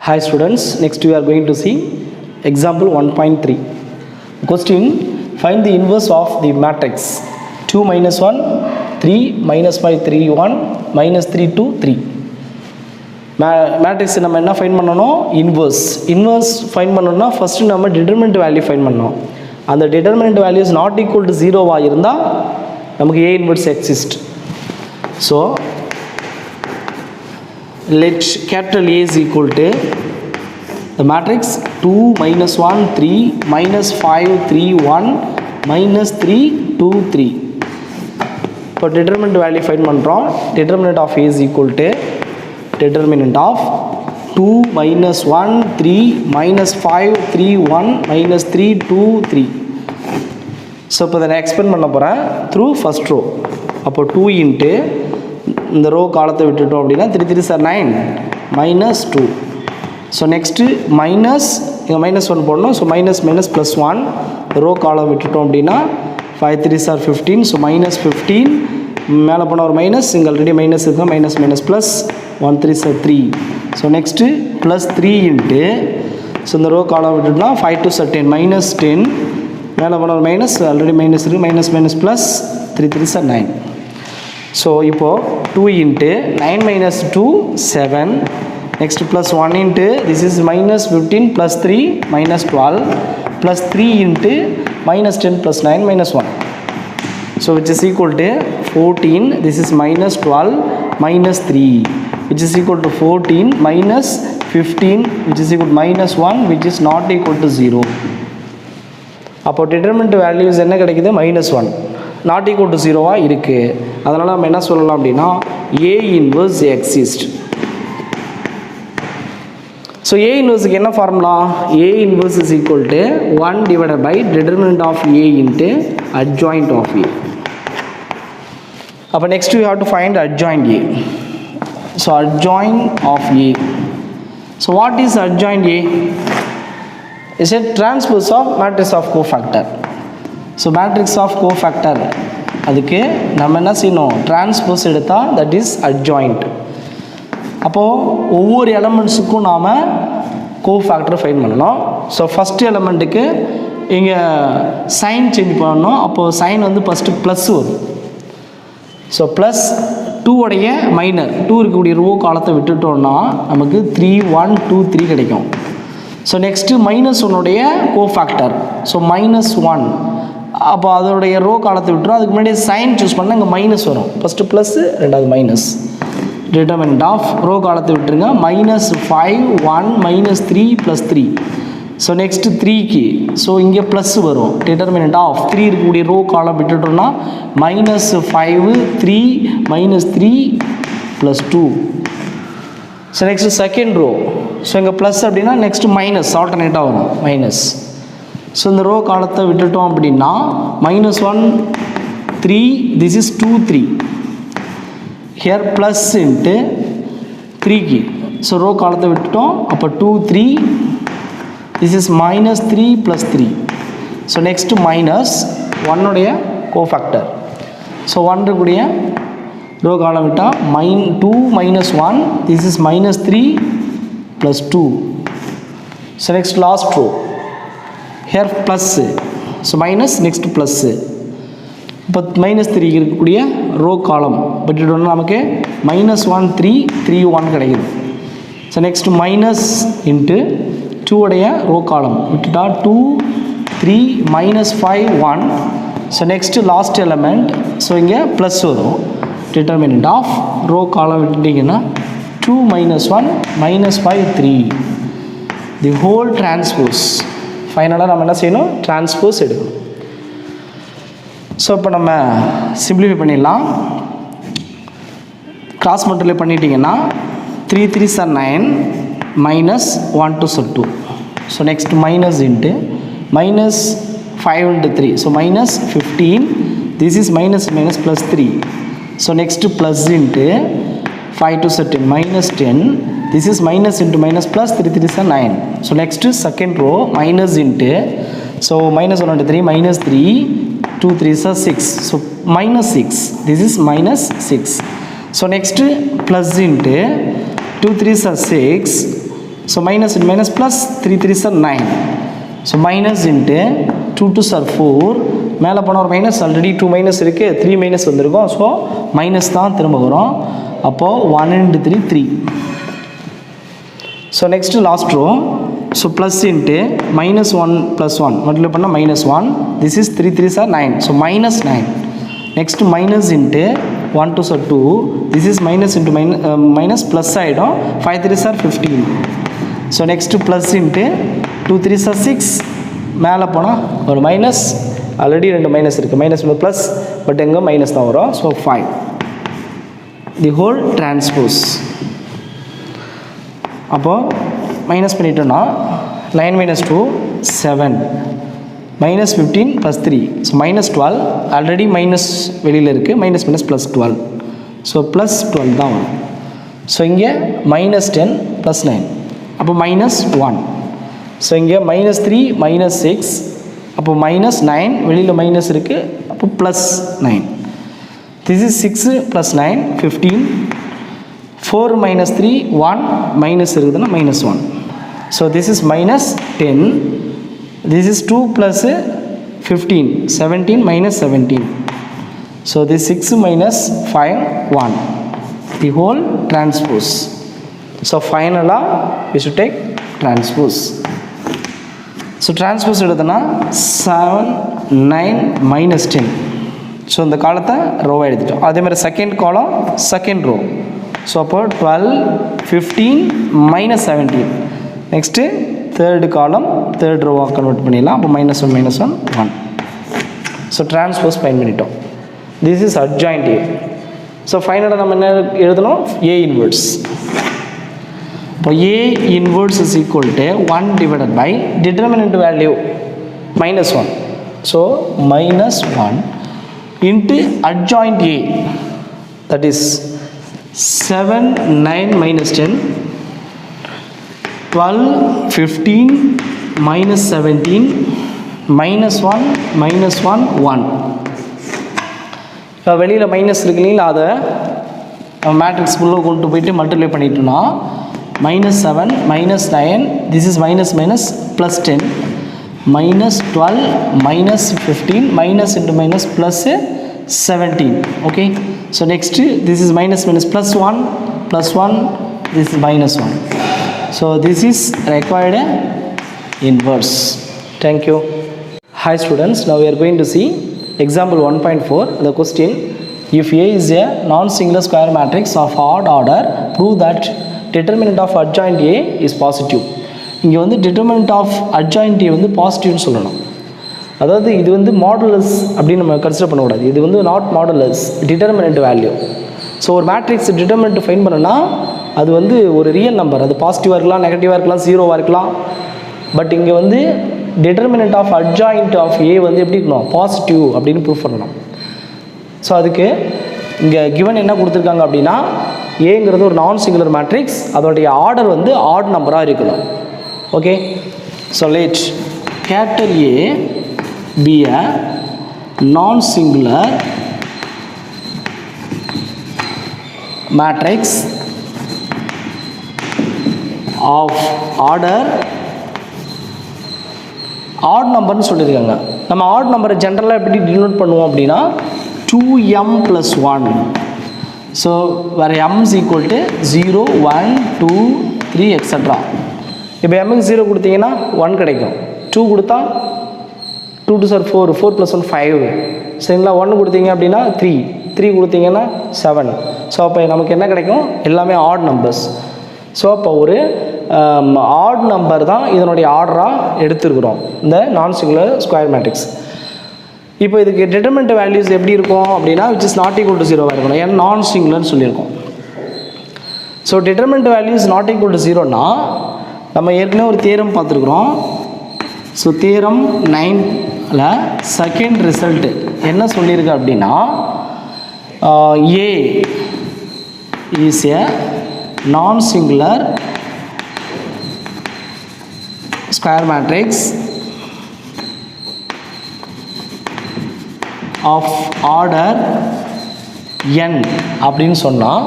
Hi students, next we are going to see example 1.3. Question: find the inverse of the matrix 2 minus 1, 3 minus 5, 3, 1, minus 3, 2, 3. Matrix நம்ம என்ன find பண்ணணும்? Inverse find பண்ணணும்னா first நம்ம determinant value find பண்ணணும். அந்த determinant values not equal to ஜீரோவாக இருந்தால் நமக்கு ஏ inverse exist. So let capital A is equal to the matrix 2 minus 1 3 minus 5 3 1 minus 3 2 3. இப்போ determinant value find பண்ணுறோம். determinant of A is equal to determinant of 2 minus 1 3 minus 5 3 1 minus 3 2 3. So இப்போ இதை நான் expand பண்ண போகிறேன் த்ரூ ஃபஸ்ட் ரோ. அப்போ 2 into இந்த row காலத்தை விட்டுட்டோம் அப்படின்னா 3 3 sir 9 minus 2. So next minus இங்கே மைனஸ் 1 போடணும். So minus minus plus 1 row column விட்டுட்டோம் அப்படின்னா 5 3 சார் 15. ஸோ மைனஸ் 15 மேலே போனால் ஒரு மைனஸ், இங்கே ஆல்ரெடி மைனஸ் இருக்குது, minus minus plus 1 3 sir 3. So next plus 3 into so இந்த ரோ காலம் விட்டுட்டோம்னா 5 2 சார் 10 மைனஸ் 10 மேலே போனால் ஒரு மைனஸ், ஆல்ரெடி மைனஸ் இருக்குது, minus minus plus 3 3 sir 9. So இப்போது 2 into 9 minus 2 7. Next plus 1 into this is minus 15 plus 3 minus 12 plus 3 into minus 10 plus 9 minus 1. So which is equal to 14. This is minus 12 minus 3 which is equal to 14 minus 15 which is equal minus 1 which is not equal to 0. அப்போ determinant values என்ன கிடைக்குது? Minus 1 not equal to 0வாக இருக்குது. அதனால் நம்ம என்ன சொல்லலாம் அப்படின்னா A inverse exist. So A இன்வர்ஸுக்கு என்ன formula? A inverse is equal to 1 divided by determinant of A into adjoint of A. அப்போ next you have to find adjoint A. So adjoint of A. So what is adjoint A? Is a transpose of matrix of cofactor. So matrix of cofactor அதுக்கு நம்ம என்ன செய்யணும்? Transpose எடுத்தால் that is adjoint. அப்போது ஒவ்வொரு எலமெண்ட்ஸுக்கும் நாம் cofactor find பண்ணணும். So first எலமெண்ட்டுக்கு இங்கே சைன் சேஞ்ச் பண்ணணும். அப்போது சைன் வந்து ஃபஸ்ட்டு ப்ளஸ் வரும். ஸோ ப்ளஸ் 2 உடைய மைனர் 2 இருக்கக்கூடிய ரோ காலத்தை விட்டுட்டோம்னா நமக்கு 3 1 2 3 கிடைக்கும். ஸோ நெக்ஸ்ட்டு மைனஸ் 1உடைய கோஃபேக்டர். ஸோ மைனஸ் 1 அப்போ அதோடைய ரோ காலத்தை விட்டுரும். அதுக்கு முன்னாடி சைன் சூஸ் பண்ணால் இங்கே மைனஸ் வரும். ஃபஸ்ட்டு ப்ளஸ்ஸு, ரெண்டாவது மைனஸ். டிட்டர்மினன்ட் ஆஃப் ரோ காலத்தை விட்டுருங்க. Minus 5 1 minus 3 plus 3. So next 3க்கு ஸோ இங்கே ப்ளஸ் வரும். டிட்டர்மினன்ட் ஆஃப் 3 இருக்கக்கூடிய ரோ காலம் விட்டுட்டோம்னா minus 5 3 minus 3 plus 2. So next second row. So இங்கே ப்ளஸ் அப்படின்னா நெக்ஸ்ட்டு மைனஸ் ஆல்டர்னேட்டாக வரும் மைனஸ். ஸோ இந்த ரோ காலத்தை விட்டுட்டோம் அப்படின்னா minus 1 3 this is 2 3 here plus into 3க்கு so row காலத்தை விட்டுட்டோம். அப்போ 2 3 this is minus 3 plus 3. So next minus 1உடைய கோஃபேக்டர். ஸோ 1 இருக்கக்கூடிய ரோ காலம் விட்டால் 2 minus 1 this is minus 3 plus 2. So next last row here plus. So minus next plus. இப்போ minus 3 இருக்கக்கூடிய row column விட்டுட்டோம்னா நமக்கு மைனஸ் 1 3 3 1 கிடைக்குது. ஸோ நெக்ஸ்ட் மைனஸ் இன்ட்டு 2 உடைய row காலம் விட்டுட்டா 2 3 minus 5 1. So next last element. So இங்கே ப்ளஸ் வரும். டிட்டர்மினன்ட் ஆஃப் ரோ காலம் விட்டுட்டிங்கன்னா 2 minus 1 minus 5 3 the whole transpose. ஃபைனலாக நம்ம என்ன செய்யணும்? டிரான்ஸ்போஸ் எடுக்கணும். ஸோ இப்போ நம்ம சிம்பிளிஃபை பண்ணிடலாம். கிராஸ் மல்டிப்ளை பண்ணிட்டீங்கன்னா 3 3 sir 9 minus 1 2 sir 2. So next minus into minus 5 into 3. So minus 15 this is minus minus plus 3. So next plus into 5 2 sir 10 minus 10 this is minus into minus plus 3 3 is 9. So next is second row minus into, so minus 1 into 3 minus 3 2 3 is 6. So minus 6, this is minus 6. So next plus into 2 3 is 6 So minus into minus plus 3 3s are 9. So minus into 2 2s are 4. மேலே போன ஒரு minus already 2 minus இருக்குது, 3 minus வந்திருக்கும். So minus தான் திரும்ப வரும். அப்போது 1 into 3 3. So next last row. So plus into minus 1 plus 1 multiply பண்ணால் minus 1. This is 3 3s are 9. So minus 9. Next minus into 1 2s are 2. This is minus into minus plus ஆகிடும். 5 3s are 15. So next plus into 2 3s are 6. மேலே போனால் ஒரு minus, already 2 minus இருக்குது, minus plus, but எங்கே minus தான் வரும். So 5. The whole transpose. அப்போது minus பண்ணிட்டோன்னா 9 minus 2 7 minus 15 plus 3. So minus 12, already minus வெளியில் இருக்குது, minus minus plus 12. So plus 12 தான் வரும். ஸோ இங்கே minus 10 plus 9, அப்போ minus 1. ஸோ இங்கே minus 3 minus 6, அப்போ minus 9, வெளியில் மைனஸ் இருக்குது, அப்போ plus 9. This is 6 plus 9 15. 4 minus 3 1, minus இருக்குதுன்னா minus 1. So this is minus 10. This is 2 plus 15 17 minus 17. So this 6 minus 5 1. The whole transpose. So ஃபைனலாக we should take transpose. So transpose எடுத்தோன்னா 7 9 minus 10. So இந்த காலத்தை ரோவாக எடுத்துட்டோம். அதேமாதிரி second column second row. So அப்போ 12 15 minus 17. Next third column third ரோவாக convert பண்ணிடலாம். அப்போ minus 1 minus 1 1. ஸோ டிரான்ஸ்போஸ் பயன் பண்ணிட்டோம். This is adjoint A. So ஃபைனலாக நம்ம என்ன எழுதணும்? ஏ இன்வெர்ஸ். இப்போ A inverse is equal to 1 divided by determinant value minus 1. So minus 1 into adjoint A, that is 7 9 minus 10 12 15 minus 17 minus 1 minus 1 1. இப்போ வெளியில் minus இருக்கு இல்லைங்களா, அதை மேட்ரிக்ஸ் ஃபுல்லாக கொண்டு போயிட்டு மல்டிப்ளை பண்ணிட்டோம்னா minus 7 minus 9, this is minus minus plus 10 minus 12 minus 15 minus into minus plus 17. Okay, so next this is minus minus plus 1 plus 1, this is minus 1. So this is required inverse. Thank you. Hi students, now we are going to see example 1.4. The question, if A is a non-singular square matrix of odd order, prove that determinant of adjoint A is positive. இங்கே வந்து determinant of adjoint A வந்து பாசிட்டிவ்னு சொல்லணும். அதாவது இது வந்து modulus அப்படின்னு நம்ம consider பண்ணக்கூடாது. இது வந்து not modulus, determinant value. So ஒரு மேட்ரிக்ஸ் டிட்டர்மினன்ட் ஃபைன் பண்ணோன்னா அது வந்து ஒரு ரியல் நம்பர், அது பாசிட்டிவாக இருக்கலாம், நெகட்டிவாக இருக்கலாம், ஜீரோவாக இருக்கலாம். பட் இங்கே வந்து டிட்டர்மினன்ட் ஆஃப் அட்ஜாயிண்ட் ஆஃப் ஏ வந்து எப்படி இருக்கணும்? பாசிட்டிவ் அப்படின்னு ப்ரூஃப் பண்ணணும். ஸோ அதுக்கு இங்கே கிவன் என்ன கொடுத்துருக்காங்க அப்படின்னா, ஏங்கிறது ஒரு நான் சிங்குலர் மேட்ரிக்ஸ், அதோடைய ஆர்டர் வந்து ஆட் நம்பராக இருக்கணும். Okay, so let capital A be a non singular matrix of order odd நம்பர்னு சொல்லியிருக்காங்க. நம்ம ஆட் நம்பரை ஜென்ரலாக எப்படி டினோட் பண்ணுவோம் அப்படின்னா 2m + 1. ஸோ வேறு m is equal to 0 1 2 3 extra. இப்போ m க்கு 0 கொடுத்தீங்கன்னா 1 கிடைக்கும், 2 கொடுத்தா 2 2 சார் 4, 4 + 1 5. சரிங்களா, 1 கொடுத்தீங்க அப்படின்னா 3, 3 கொடுத்தீங்கன்னா 7. ஸோ அப்போ நமக்கு என்ன கிடைக்கும்? எல்லாமே ஆட் நம்பர்ஸ். ஸோ அப்போ ஒரு ஆட் நம்பர் தான் இதனுடைய ஆர்டராக எடுத்துருக்குறோம் இந்த நான் சிங்குலர் ஸ்கொயர் மேட்ரிக்ஸ். இப்போ இதுக்கு டிட்டர்மினன்ட் வேல்யூஸ் எப்படி இருக்கும் அப்படின்னா which is not equal to 0 இருக்கணும், ஏன்னா நான் சிங்குலர்னு சொல்லியிருக்கோம். So determinant values not equal to 0னா நம்ம ஏற்கனவே ஒரு தியரம் பார்த்துருக்குறோம். ஸோ தியரம் 9ல் செகண்ட் ரிசல்ட்டு என்ன சொல்லியிருக்கு அப்படின்னா, A is a non singular square matrix of order n அப்படின்னு சொன்னால்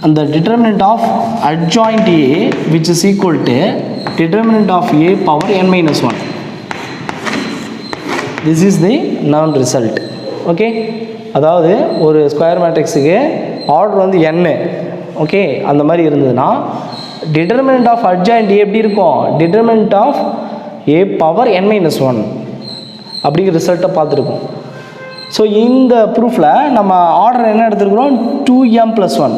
and the determinant of adjoint A which is equal to determinant of A power n minus 1. This is the known result. Okay, அதாவது ஒரு square மேட்ரிக்ஸுக்கு order வந்து n, okay, அந்த மாதிரி இருந்ததுன்னா determinant of adjoint A எப்படி இருக்கும், determinant of A power n minus 1 அப்படிங்கிற ரிசல்ட்டை பார்த்துருக்கோம். ஸோ இந்த ப்ரூஃபில் நம்ம ஆர்டர் என்ன எடுத்துருக்குறோம், 2m + 1.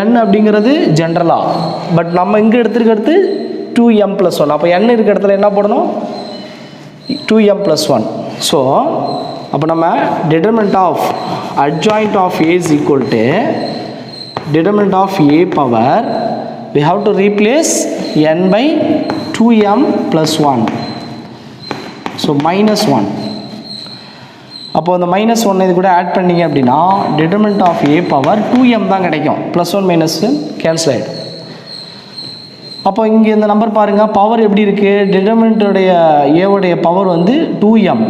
n அப்படிங்கிறது ஜென்ரலாக, பட் நம்ம இங்கே எடுத்துருக்கிறது 2m + 1. அப்போ n இருக்கிற இடத்துல என்ன போடணும், 2m + 1. ஸோ அப்போ நம்ம determinant of adjoint of A is equal to determinant of A power, we have to replace n by 2m + 1. So -1. அப்போ அந்த -1 இது கூட ஆட் பண்ணிங்க அப்படின்னா determinant of A power 2m தான் கிடைக்கும். +1 - கேன்சல் ஆகிடும். அப்போ இங்கே இந்த நம்பர் பாருங்கள், பவர் எப்படி இருக்குது, டிட்டர்மினன்ட்டுடைய ஏவுடைய பவர் வந்து 2m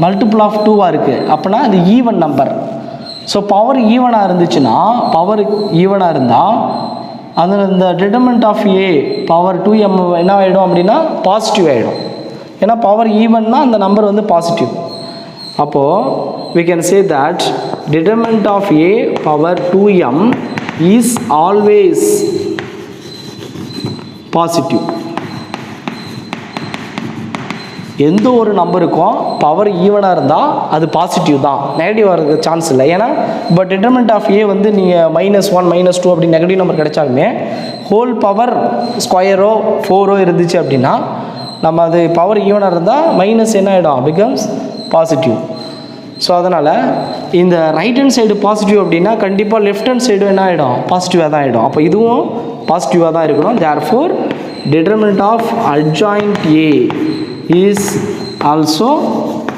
மல்டிபிள் ஆஃப் 2வாக இருக்குது. அப்படின்னா அது ஈவன் நம்பர். ஸோ பவர் ஈவனாக இருந்துச்சுன்னா, பவர் ஈவனாக இருந்தால் அதில் இந்த determinant of A power 2m என்ன ஆகிடும் அப்படின்னா பாசிட்டிவ் ஆகிடும். ஏன்னா பவர் ஈவன்னா அந்த நம்பர் வந்து பாசிட்டிவ். அப்போது we can say that determinant of A power 2m is always positive. எந்த ஒரு நம்பருக்கும் பவர் ஈவனாக இருந்தால் அது பாசிட்டிவ் தான், நெகட்டிவ் வரதுக்கு சான்ஸ் இல்லை. ஏன்னா இப்போ டிட்டர்மினன்ட் ஆஃப் ஏ வந்து நீங்கள் -1 -2 அப்படி நெகட்டிவ் நம்பர் கிடைச்சாலுமே ஹோல் பவர் ஸ்கொயரோ 4ஓ இருந்துச்சு அப்படின்னா நம்ம அது பவர் ஈவனாக இருந்தால் மைனஸ் என்ன ஆகிடும், பிகம்ஸ் பாசிட்டிவ். ஸோ அதனால் இந்த ரைட் ஹேண்ட் சைடு பாசிட்டிவ் அப்படின்னா கண்டிப்பாக லெஃப்ட் ஹேண்ட் சைடும் என்ன ஆகிடும், பாசிட்டிவாக தான் ஆகிடும். அப்போ இதுவும் பாசிட்டிவாக தான் இருக்கணும். Therefore determinant of adjoint A is also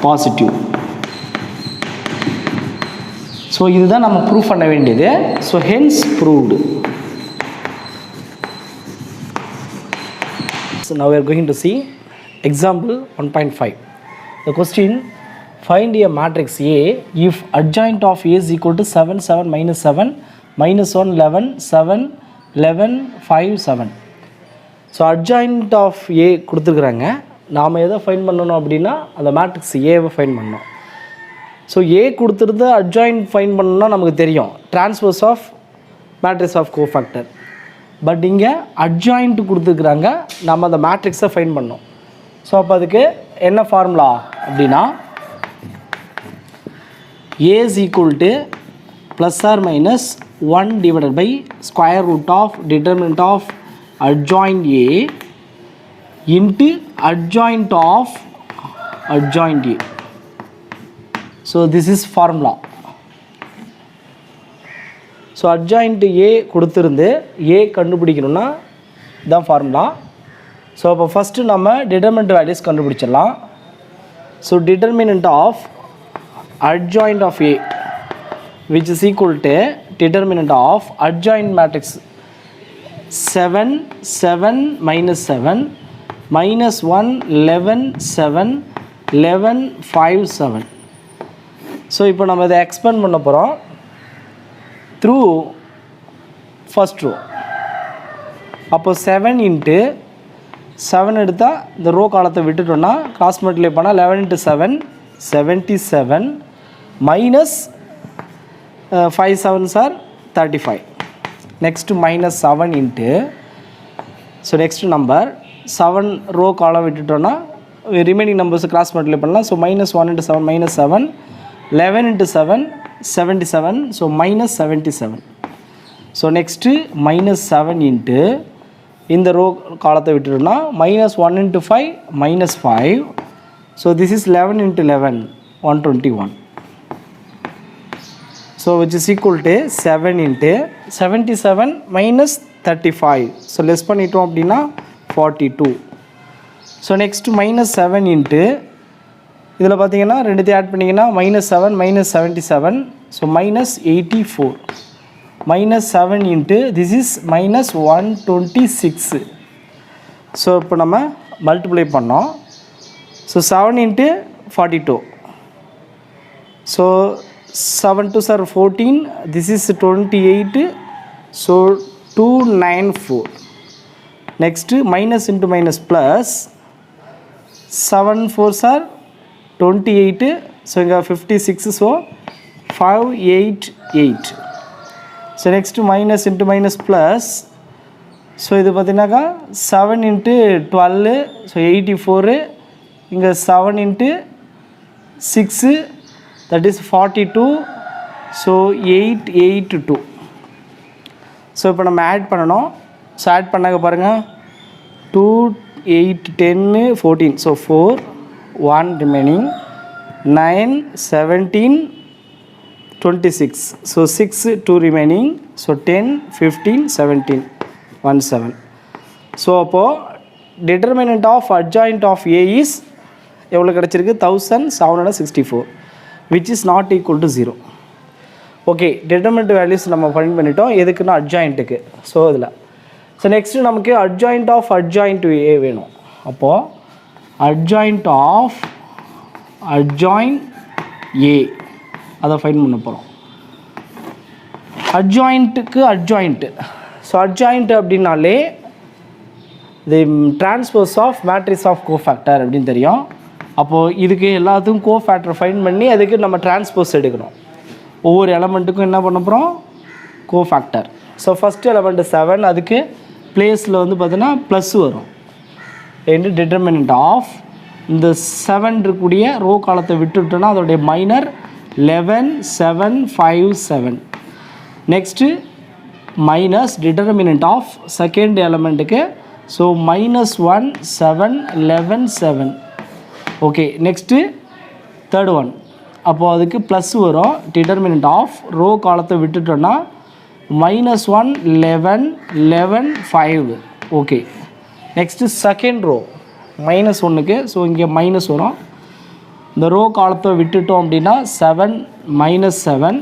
positive. So இதுதான் நம்ம ப்ரூவ் பண்ண வேண்டியது. So hence proved. So now we are going to see example 1.5. The question, find a matrix A if adjoint of A is equal to 7 7 - 7 -1 11 7 11 5 7. So adjoint of ஏ கொடுத்துருக்குறாங்க. நாம் எதை fine பண்ணணும் அப்படின்னா அந்த மேட்ரிக்ஸ் ஏவை ஃபைன் பண்ணணும். ஸோ ஏ கொடுத்துருந்து adjoint find பண்ணணும்னா நமக்கு தெரியும், transverse of matrix of cofactor. But இங்கே அட்ஜாயிண்ட் கொடுத்துருக்குறாங்க, நம்ம அந்த மேட்ரிக்ஸை ஃபைன் பண்ணோம். ஸோ அப்போ அதுக்கு என்ன ஃபார்முலா அப்படின்னா A is equal to ±1 divided by square root of determinant of adjoint A into adjoint of adjoint A. So this is formula. So adjoint A கொடுத்திருந்து A கண்டுபிடிக்கணும்னா இதான் ஃபார்முலா. ஸோ அப்போ first நம்ம determinant values கண்டுபிடிச்சிடலாம். So determinant of adjoint of A which is equal to determinant of adjoint matrix 7 7 - 7 -1 11 7 11 5 7. So இப்போ நம்ம இதை expand பண்ண போகிறோம் த்ரூ ஃபர்ஸ்ட் ரோ. அப்போ 7 × 7 எடுத்தால் இந்த ரோ காலத்தை விட்டுட்டோன்னா கிராஸ் மல்டிப்ளை பண்ணால் 11 × 7 77 minus 5 7s are 35. Next -7 into, so next number 7 row column விட்டுட்டோம்னா remaining numbers cross multiply பண்ணலாம். So -1 × 7 -7, 11 × 7 77, so -77. So next -7 into இந்த row காலத்தை விட்டுட்டோம்னா -1 × 5 -5. So this is 11 × 11 121. So which is equal to 7 × 77 minus 35. So less பண்ணிட்டோம் அப்படின்னா 42. So next -7 into இதில் பார்த்தீங்கன்னா ரெண்டுத்தையும் ஆட் பண்ணிங்கன்னா -7 -77, so -84. -7 into this is -126. So இப்போ நம்ம மல்டிப்ளை பண்ணோம். So 7 × 42. So 7 2s are 14, this is 28, so 294. Next minus into minus plus, 7 4s are 28, so you have 56, so 588. So next minus into minus plus, so இது பார்த்தீங்கன்னாக்கா 7 into 12, so 84, இங்கே 7 into 6, that is 42, so 882. So இப்போ நம்ம add பண்ணணும். So add பண்ணாக்க பாருங்கள் 2 8 10 14, so 4 1 remaining, 9 17 26, so 6 2 remaining, so 10 15 17 17. So அப்போது determinant of adjoint of A is எவ்வளோ கிடச்சிருக்கு 1764, which is not equal to 0. Okay, determinant values நம்ம ஃபைண்ட் பண்ணிட்டோம். எதுக்குன்னா அட்ஜாயிண்ட்டுக்கு. ஸோ இதில் ஸோ நெக்ஸ்ட்டு நமக்கு அட்ஜாயிண்ட் ஆஃப் அட்ஜாயிண்ட் ஏ வேணும். அப்போது அட்ஜாயிண்ட் ஆஃப் அட்ஜாயிண்ட் ஏ அதை ஃபைண்ட் பண்ண போகிறோம். அட்ஜாயிண்ட்டுக்கு அட்ஜாயிண்ட்டு. ஸோ அட்ஜாயிண்ட் அப்படின்னாலே the transpose of matrix of cofactor அப்படின்னு தெரியும். அப்போது இதுக்கு எல்லாத்துக்கும் கோஃபேக்டர் ஃபைண்ட் பண்ணி அதுக்கு நம்ம டிரான்ஸ்போஸ் எடுக்கணும். ஒவ்வொரு எலமெண்ட்டுக்கும் என்ன பண்ண போகிறோம், கோஃபேக்டர். ஸோ ஃபஸ்ட் எலமெண்ட்டு 7, அதுக்கு பிளேஸில் வந்து பார்த்தீங்கன்னா ப்ளஸ் வரும். ரெண்டு டிட்டர்மினன்ட் ஆஃப் இந்த 7 இருக்கக்கூடிய ரோ காலத்தை விட்டுட்டோன்னா அதோடைய minor 11 7 5 7. Next minus determinant of second எலமெண்ட்டுக்கு, so -1 7 11 7. Okay, next third one, அப்போது அதுக்கு ப்ளஸ் வரும். டிட்டர்மினன்ட் ஆஃப் ரோ காலத்தை விட்டுட்டோன்னா -1 11 11 5. ஓகே, நெக்ஸ்ட்டு செகண்ட் ரோ -1க்கு, ஸோ இங்கே மைனஸ் வரும். இந்த ரோ காலத்தை விட்டுட்டோம் அப்படின்னா 7 -7,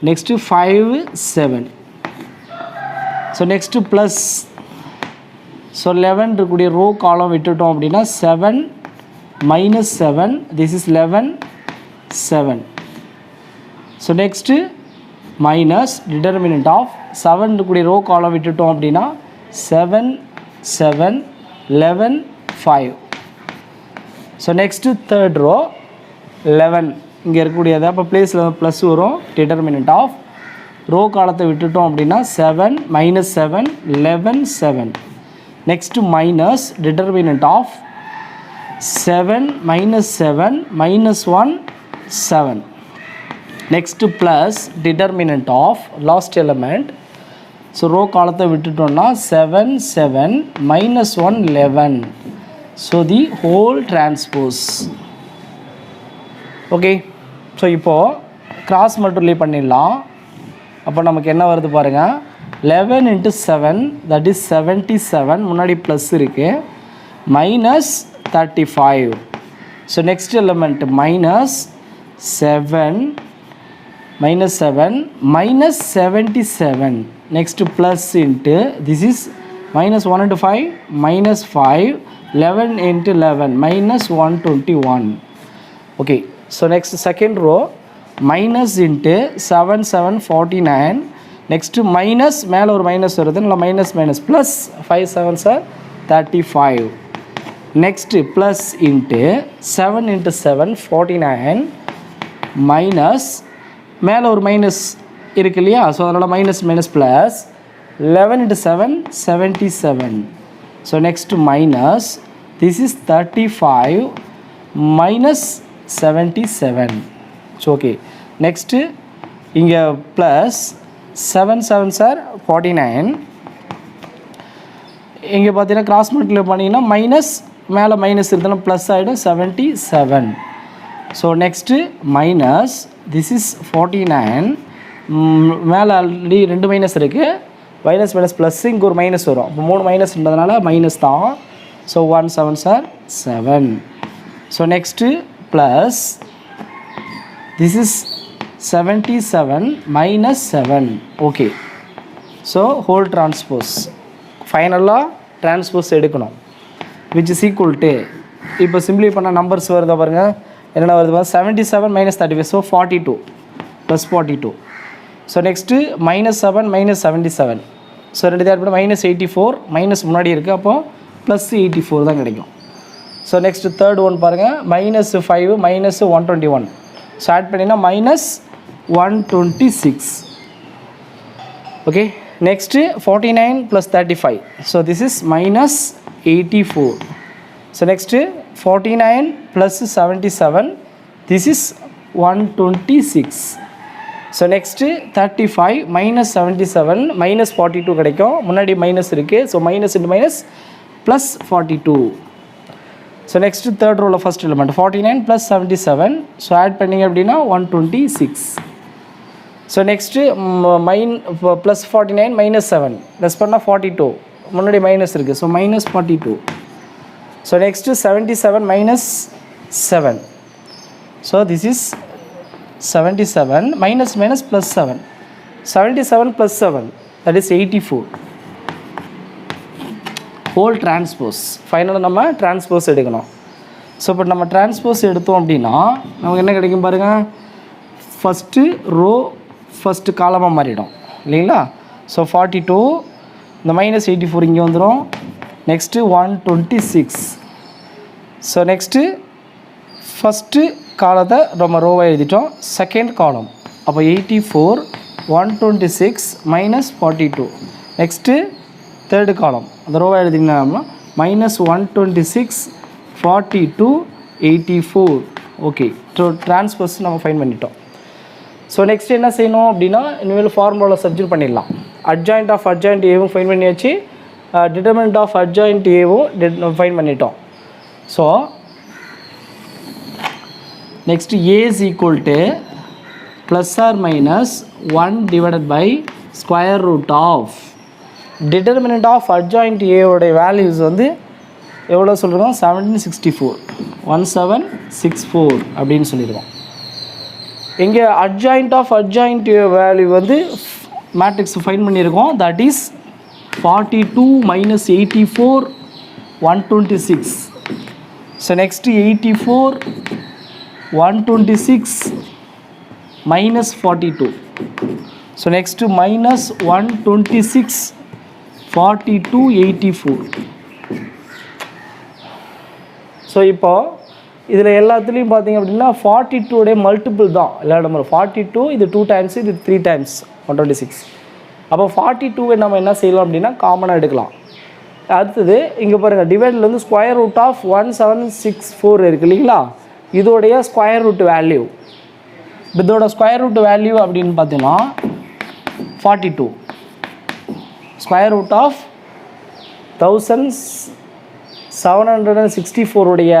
next 5 7. So next plus, so 11 இருக்கக்கூடிய ரோ காலம் விட்டுட்டோம் அப்படின்னா 7 -7, this is 11 7. So next minus determinant of 7 இருக்கக்கூடிய ரோ காலம் விட்டுட்டோம் அப்படின்னா 7 7 11 5. ஸோ நெக்ஸ்ட்டு தேர்ட் ரோ 11 இங்கே இருக்கக்கூடியது, அப்போ பிளேஸில் ப்ளஸ் வரும். டிட்டர்மினன்ட் ஆஃப் ரோ காலத்தை விட்டுட்டோம் அப்படின்னா 7 -7 11 7. Next minus determinant of 7 -7 -1 7. Next plus determinant of last element, so row காலத்தை விட்டுட்டோம்னா 7 7 -1 11. So the whole transpose. Okay, so இப்போது கிராஸ் மல்டிப்ளை பண்ணிடலாம். அப்போ நமக்கு என்ன வருது பாருங்கள், 11 × 7, that is 77, முன்னாடி ப்ளஸ் இருக்குது, -35. So next element -7 -77, next plus into, this is -1 × 5, -5, 11 × 11, -121. Okay, so next second row, minus into 7 7 49, next minus மேலே ஒரு மைனஸ் வருது, இல்லை minus plus 5 7s are 35. next plus into 7 × 7 49, minus மேலே ஒரு மைனஸ் இருக்கு இல்லையா, ஸோ அதனால் minus plus 11 × 7 77. So next minus, this is 35 -77. So okay, next இங்கே ப்ளஸ் 7 7s are 49. இங்கே பார்த்தீங்கன்னா கிராஸ் மல்டிப்ளை பண்ணிங்கன்னா மைனஸ் மேலே மைனஸ் இருந்தாலும் ப்ளஸ் ஆகிடும் 77. So next minus, this is 49, மேலே ஆல்ரெடி 2 மைனஸ் இருக்குது, மைனஸ் ப்ளஸ் இங்கே ஒரு மைனஸ் வரும், இப்போ 3 மைனஸ்ன்றதுனால மைனஸ் தான். So 1 7s are 7. So next plus, this is 77 -7. Okay, so whole transpose ஃபைனலாக டிரான்ஸ்போஸ் எடுக்கணும், விச் இஸ் ஈக்குவல் டு, இப்போ சிம்பிளை பண்ண நம்பர்ஸ் வருதா பாருங்கள், என்னென்ன வருது பாருங்கள், 77 -35, so 42. plus 42. So next minus 7 minus 77. So ரெண்டு தேர் பண்ண minus 84 minus முன்னாடி இருக்குது அப்போ plus 84 தான் கிடைக்கும். So next third one பாருங்கள் minus 5 minus 121. So add பண்ணினா minus 126. Okay, next 49 plus 35. So this is minus 84. So next 49 plus 77. This is 126. So next 35 minus 77 minus 42 கிடைக்கும் முன்னாடி மைனஸ் இருக்குது so minus into minus plus 42. So next third ரோவில் first element 49 plus 77. So add பண்ணிங்க அப்படின்னா 126. So next plus 49 minus 7 plus பண்ணால் 42 முன்னாடி minus இருக்குது so minus 42. So next 77 minus 7. So this is 77 minus minus plus 7. 77 plus 7 that is 84. Whole transpose. Finally நம்ம transpose எடுக்கணும். So இப்போ நம்ம transpose எடுத்தோம் அப்படின்னா நமக்கு என்ன கிடைக்கும் பாருங்கள் ஃபஸ்ட்டு ரோ ஃபஸ்ட்டு காலமாக மாறிடும் இல்லைங்களா. ஸோ 42 இந்த மைனஸ் 84 இங்கே வந்துடும். நெக்ஸ்ட்டு 126. ஸோ நெக்ஸ்ட்டு ஃபஸ்ட்டு காலத்தை நம்ம ரோவை எழுதிட்டோம். செகண்ட் காலம் அப்போ 84 126 மைனஸ் 42. நெக்ஸ்ட்டு தேர்டு காலம் அந்த ரோவை எழுதிங்கன்னா மைனஸ் 126 42 84. ஓகே, ஸோ ட்ரான்ஸ்போஸ் நம்ம ஃபைன் பண்ணிட்டோம். ஸோ நெக்ஸ்ட் என்ன செய்யணும் அப்படின்னா இனிமேல் ஃபார்முலாவில் சப்ஸ்டிட்யூட் பண்ணிடலாம். அட்ஜாயிண்ட் ஆஃப் அட்ஜாயிண்ட் ஏவும் ஃபைன் பண்ணியாச்சு, டிட்டர்மினன்ட் ஆஃப் அட்ஜாயிண்ட் ஏவும் ஃபைன் பண்ணிட்டோம். So next a is equal to plus or minus 1 divided by square root of determinant of adjoint a ஓட values வந்து எவ்வளோ சொல்கிறோம் 1764 1764 அப்படின்னு சொல்லிடுவோம். இங்கே adjoint of adjoint வேல்யூ வந்து மேட்ரிக்ஸ் ஃபைன் பண்ணியிருக்கோம். That is 42 minus 84 126. So next 84 126 minus 42. So next minus 126 42 84. So இப்போ இதில் எல்லாத்துலேயும் பார்த்தீங்க அப்படின்னா 42 மல்டிபிள் தான் எல்லா நம்பர் 42. இது 2 டைம்ஸ், இது 3 டைம்ஸ் 126. அப்போ 42 நம்ம என்ன செய்யலாம் அப்படின்னா காமனாக எடுக்கலாம். அடுத்தது இங்கே பாருங்கள் டிவைடில் வந்து ஸ்கொயர் ரூட் ஆஃப் 1764 இருக்குது இல்லைங்களா. இதோடைய ஸ்கொயர் ரூட் வேல்யூ, இதோட ஸ்கொயர் ரூட் வேல்யூ அப்படின்னு பார்த்தீங்கன்னா 42. ஸ்கொயர் ரூட் ஆஃப் 1764 உடைய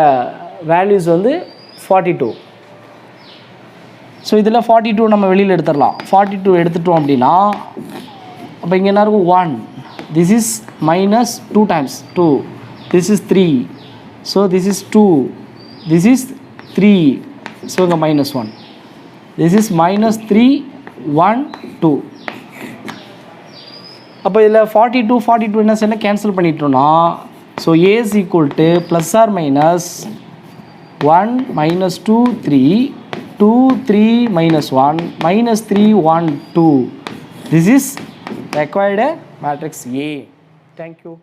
வேல்யூஸ் வந்து 42. ஸோ இதில் 42 நம்ம வெளியில் எடுத்துடலாம். 42 எடுத்துட்டோம் அப்படின்னா அப்போ இங்கே என்ன இருக்கும் 1. This is minus 2 times 2. This is 3. So this is 2. This is 3. So இங்கே மைனஸ் 1. This is minus 3 1 2. அப்போ இதில் 42 42 என்ன செய்யணும் கேன்சல் பண்ணிட்டோம்னா so A is equal to plus or minus 1 minus 2 3 2 3 minus 1 minus 3 1 2. This is required matrix A. Thank you.